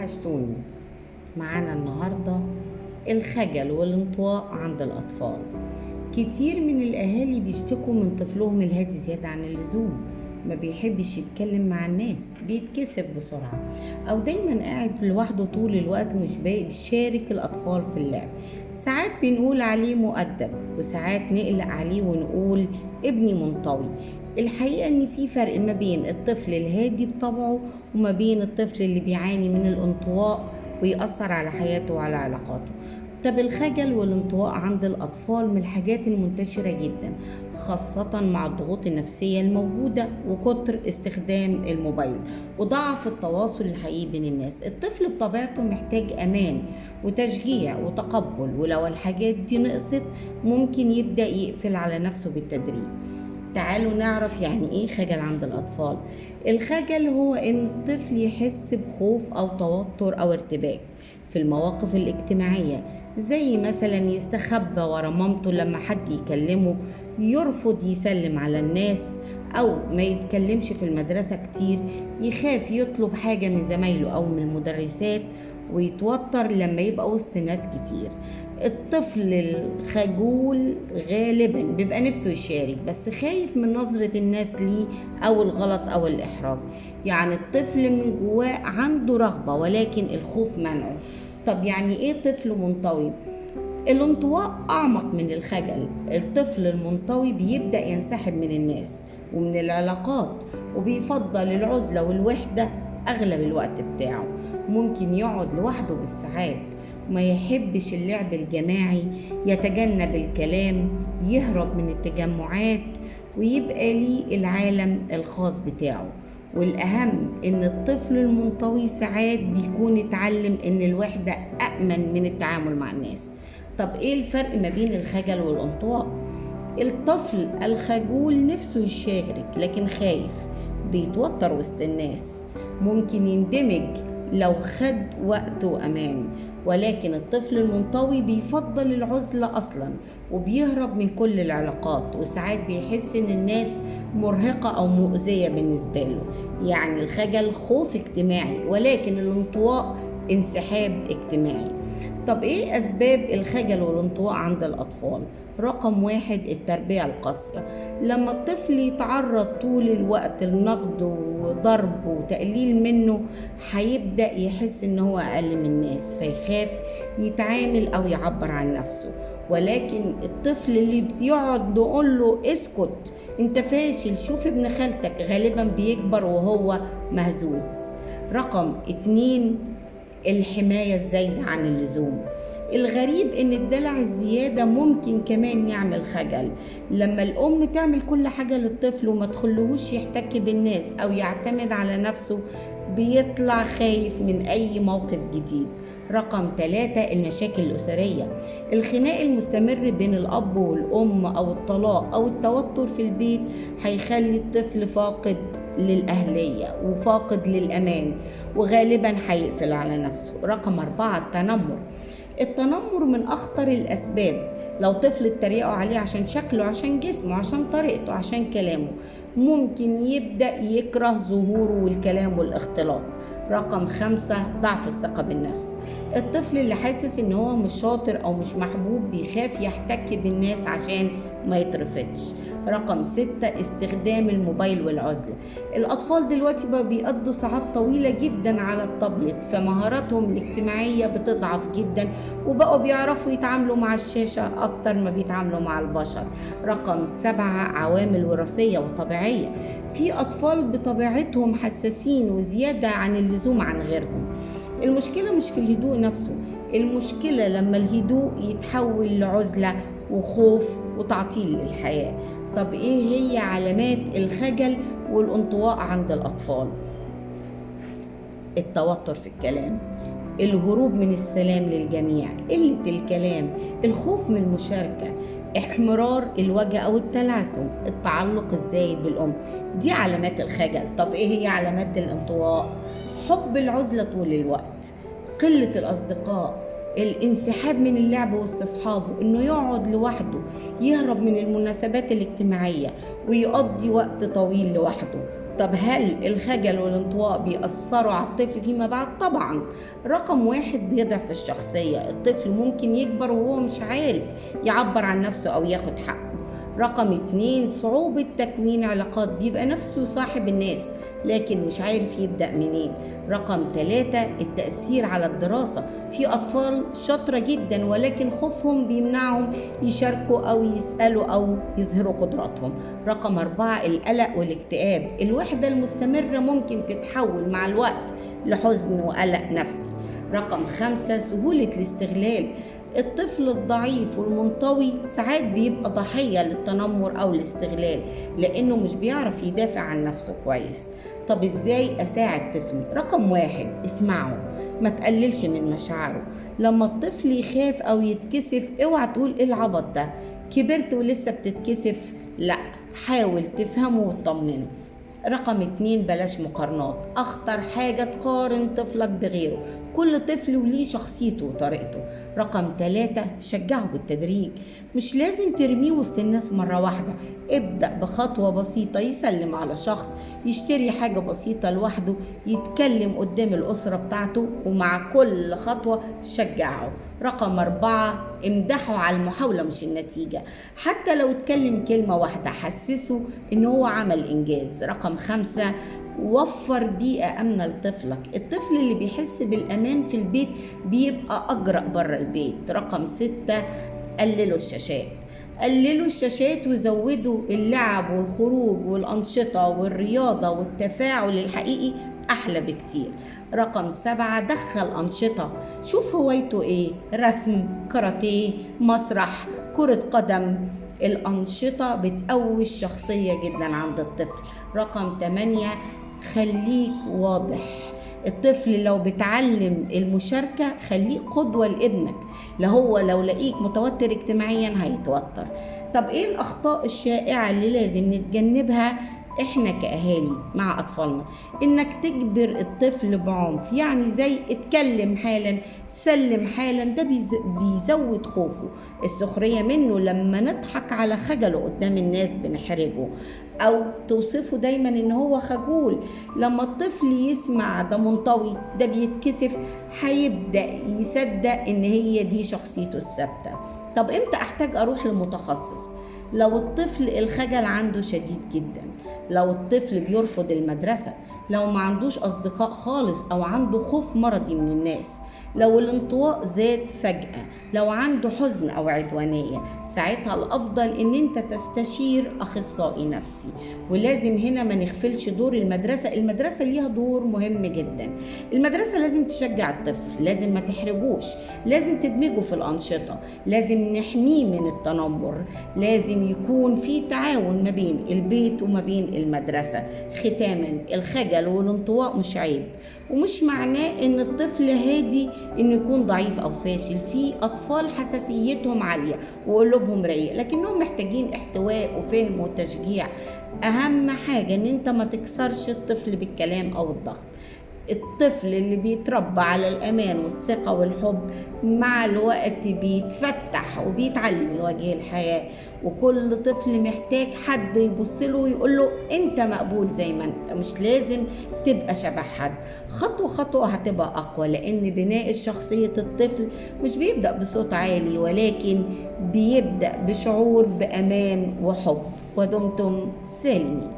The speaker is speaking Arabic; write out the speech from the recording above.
وحشتوني. معانا النهاردة الخجل والانطواء عند الأطفال. كتير من الأهالي بيشتكوا من طفلهم الهادي زيادة عن اللزوم، ما بيحبش يتكلم مع الناس، بيتكسف بسرعة، أو دايما قاعد لوحده طول الوقت، مش بيشارك الأطفال في اللعب. ساعات بنقول عليه مؤدب، وساعات نقلق عليه ونقول ابني منطوي. الحقيقة إن في فرق ما بين الطفل الهادي بطبعه وما بين الطفل اللي بيعاني من الانطواء ويأثر على حياته وعلى علاقاته. طب الخجل والانطواء عند الأطفال من الحاجات المنتشرة جدا، خاصة مع الضغوط النفسية الموجودة وكتر استخدام الموبايل وضعف التواصل الحقيقي بين الناس. الطفل بطبيعته محتاج أمان وتشجيع وتقبل، ولو الحاجات دي نقصت ممكن يبدأ يقفل على نفسه بالتدريج. تعالوا نعرف يعني ايه خجل عند الأطفال. الخجل هو ان الطفل يحس بخوف او توتر او ارتباك في المواقف الاجتماعية، زي مثلا يستخبى ورا مامته لما حد يكلمه، يرفض يسلم على الناس، او ما يتكلمش في المدرسة كتير، يخاف يطلب حاجة من زمايله او من المدرسات، ويتوتر لما يبقى وسط ناس كتير. الطفل الخجول غالبا بيبقى نفسه يشارك بس خايف من نظرة الناس ليه او الغلط او الاحراج. يعني الطفل من جواه عنده رغبة ولكن الخوف منعه. طب يعني ايه طفل منطوي؟ الانطواء اعمق من الخجل. الطفل المنطوي بيبدأ ينسحب من الناس ومن العلاقات، وبيفضل العزلة والوحدة اغلب الوقت بتاعه. ممكن يقعد لوحده بالساعات، ما يحبش اللعب الجماعي، يتجنب الكلام، يهرب من التجمعات، ويبقى ليه العالم الخاص بتاعه. والأهم إن الطفل المنطوي ساعات بيكون اتعلم إن الوحدة أأمن من التعامل مع الناس. طب إيه الفرق ما بين الخجل والانطواء؟ الطفل الخجول نفسه يشارك لكن خايف، بيتوتر وسط الناس، ممكن يندمج لو خد وقت وأمان. ولكن الطفل المنطوي بيفضل العزلة أصلا، وبيهرب من كل العلاقات، وساعات بيحس إن الناس مرهقة أو مؤذية بالنسبة له. يعني الخجل خوف اجتماعي، ولكن الانطواء انسحاب اجتماعي. طب ايه اسباب الخجل والانطواء عند الاطفال؟ رقم 1، التربية القاسية. لما الطفل يتعرض طول الوقت لنقد وضرب وتقليل منه، هيبدأ يحس ان هو اقل من الناس، فيخاف يتعامل او يعبر عن نفسه. ولكن الطفل اللي بيقعد نقول له اسكت انت فاشل، شوف ابن خالتك، غالبا بيكبر وهو مهزوز. رقم 2، الحماية الزايدة عن اللزوم. الغريب ان الدلع الزيادة ممكن كمان يعمل خجل. لما الام تعمل كل حاجة للطفل وما تخلوهوش يحتك بالناس او يعتمد على نفسه، بيطلع خايف من اي موقف جديد. رقم 3، المشاكل الأسرية. الخناق المستمر بين الأب والأم أو الطلاق أو التوتر في البيت هيخلي الطفل فاقد للأهلية وفاقد للأمان، وغالبا هيقفل على نفسه. رقم 4، التنمر. التنمر من أخطر الأسباب. لو طفل اتريقوا عليه عشان شكله، عشان جسمه، عشان طريقته، عشان كلامه، ممكن يبدأ يكره ظهوره والكلام والاختلاط. رقم 5، ضعف الثقة بالنفس. الطفل اللي حاسس ان هو مش شاطر او مش محبوب بيخاف يحتك بالناس عشان ما يترفضش. رقم 6، استخدام الموبايل والعزلة. الأطفال دلوقتي بقى بيقضوا ساعات طويلة جدا على التابلت، فمهاراتهم الاجتماعية بتضعف جدا، وبقوا بيعرفوا يتعاملوا مع الشاشة أكتر ما بيتعاملوا مع البشر. رقم 7، عوامل وراثية وطبيعية. في أطفال بطبيعتهم حساسين وزيادة عن اللزوم عن غيرهم. المشكلة مش في الهدوء نفسه، المشكلة لما الهدوء يتحول لعزلة وخوف وتعطيل للحياة. طب ايه هي علامات الخجل والانطواء عند الأطفال؟ التوتر في الكلام، الهروب من السلام للجميع، قلة الكلام، الخوف من المشاركة، احمرار الوجه أو التلعثم، التعلق الزايد بالأم. دي علامات الخجل. طب ايه هي علامات الانطواء؟ حب العزلة طول الوقت، قلة الأصدقاء، الانسحاب من اللعب وسط أصحابه، إنه يقعد لوحده، يهرب من المناسبات الاجتماعية ويقضي وقت طويل لوحده. طب هل الخجل والانطواء بيأثروا على الطفل فيما بعد؟ طبعا. رقم 1 بيضعف الشخصية. الطفل ممكن يكبر وهو مش عارف يعبر عن نفسه أو ياخد حقه. رقم 2 صعوبة تكوين علاقات، بيبقى نفسه صاحب الناس لكن مش عارف يبدأ منين. رقم 3 التأثير على الدراسة، في أطفال شاطرة جدا ولكن خوفهم بيمنعهم يشاركوا أو يسألوا أو يظهروا قدراتهم. رقم 4 القلق والاكتئاب، الوحدة المستمرة ممكن تتحول مع الوقت لحزن وقلق نفسي. رقم 5 سهولة الاستغلال، الطفل الضعيف والمنطوي ساعات بيبقى ضحية للتنمر أو الاستغلال لأنه مش بيعرف يدافع عن نفسه كويس. طب إزاي أساعد طفلي؟ رقم 1 اسمعه، ما تقللش من مشاعره. لما الطفل يخاف أو يتكسف اوعى تقول إيه العبط ده، كبرت ولسه بتتكسف، لا، حاول تفهمه وتطمنه. رقم 2 بلاش مقارنات، أخطر حاجة تقارن طفلك بغيره، كل طفل وليه شخصيته وطريقته. رقم 3 شجعه بالتدريج، مش لازم ترميه وسط الناس مرة واحدة، ابدأ بخطوة بسيطة، يسلم على شخص، يشتري حاجة بسيطة لوحده، يتكلم قدام الأسرة بتاعته، ومع كل خطوة شجعه. رقم 4 امدحه على المحاولة مش النتيجة، حتى لو اتكلم كلمة واحدة حسسه ان هو عمل انجاز. رقم 5 وفر بيئة آمنة لطفلك، الطفل اللي بيحس بالأمان في البيت بيبقى أجرأ بره البيت. رقم 6 قللوا الشاشات، قللوا الشاشات وزودوا اللعب والخروج والأنشطة والرياضة والتفاعل الحقيقي أحلى بكتير. رقم 7 دخل أنشطة، شوف هوايته إيه، رسم، كاراتيه، مسرح، كرة قدم، الأنشطة بتقوي الشخصية جدا عند الطفل. رقم 8 خليك واضح، الطفل لو بتعلم المشاركة خليه قدوة لابنك، لو لقيك متوتر اجتماعيا هيتوتر. طب ايه الأخطاء الشائعة اللي لازم نتجنبها احنا كأهالي مع أطفالنا؟ انك تجبر الطفل بعنف، يعني زي اتكلم حالا، سلم حالا، ده بيزود خوفه. السخرية منه، لما نضحك على خجله قدام الناس بنحرجه، او توصفه دايما ان هو خجول. لما الطفل يسمع ده منطوي، ده بيتكسف، هيبدأ يصدق ان هي دي شخصيته الثابتة. طب امتى احتاج اروح للمتخصص؟ لو الطفل الخجل عنده شديد جدا، لو الطفل بيرفض المدرسة، لو ما عندوش أصدقاء خالص أو عنده خوف مرضي من الناس، لو الانطواء زاد فجأة، لو عنده حزن أو عدوانية، ساعتها الأفضل إن أنت تستشير أخصائي نفسي. ولازم هنا ما نغفلش دور المدرسة، المدرسة ليها دور مهم جدا. المدرسة لازم تشجع الطفل، لازم ما تحرجوش، لازم تدمجه في الأنشطة، لازم نحميه من التنمر، لازم يكون في تعاون ما بين البيت وما بين المدرسة. ختاما، الخجل والانطواء مش عيب، ومش معناه ان الطفل هادي انه يكون ضعيف او فاشل. في اطفال حساسيتهم عالية وقلوبهم رقيقة لكنهم محتاجين احتواء وفهم وتشجيع. اهم حاجة ان انت ما تكسرش الطفل بالكلام او الضغط. الطفل اللي بيتربى على الأمان والثقة والحب مع الوقت بيتفتح وبيتعلم يواجه الحياة. وكل طفل محتاج حد يبصله ويقوله انت مقبول زي ما انت، مش لازم تبقى شبه حد. خطوة خطوة هتبقى أقوى، لأن بناء شخصية الطفل مش بيبدأ بصوت عالي، ولكن بيبدأ بشعور بأمان وحب. ودمتم سالمين.